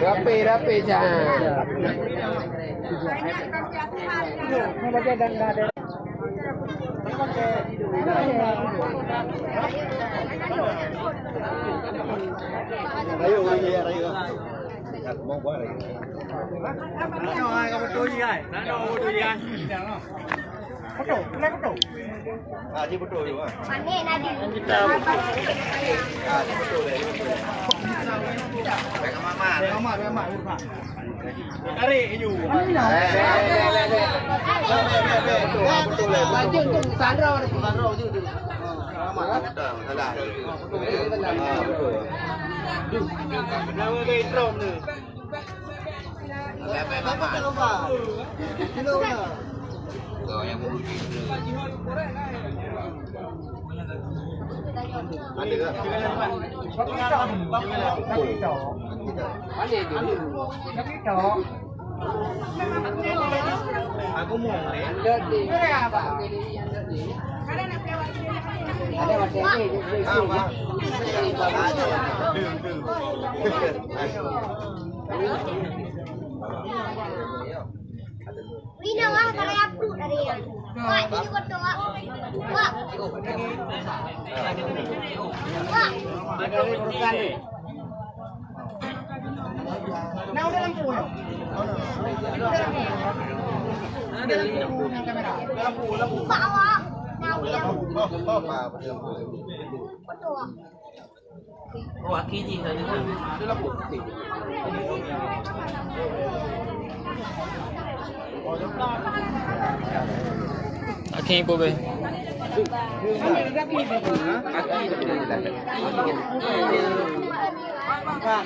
Rapi jangan. Rayu, rayu. Mau buat lagi. Kamu betul ya? Nano betul ya? Betul, betul. Ah, dia betul juga. Mana nadi? Ah, dia betul deh. Pegang mama. Tarik hiju. Betul deh. Lanjut tu sandra. Salah. Betul. Nama ke intro tu. Lepas mama. Kilo na. Kau yang beruji. Ada ke? Aku mau ni. Ada macam ni. Rina wah kalau aku dari yang. Wah, ini kau tu wah. Wah. Wah. Nah, udah lampu. Lampu. Bawa. Nah, dia. Betul. Oh, aki ni ada lampu. Aqui, pô, velho. Kan.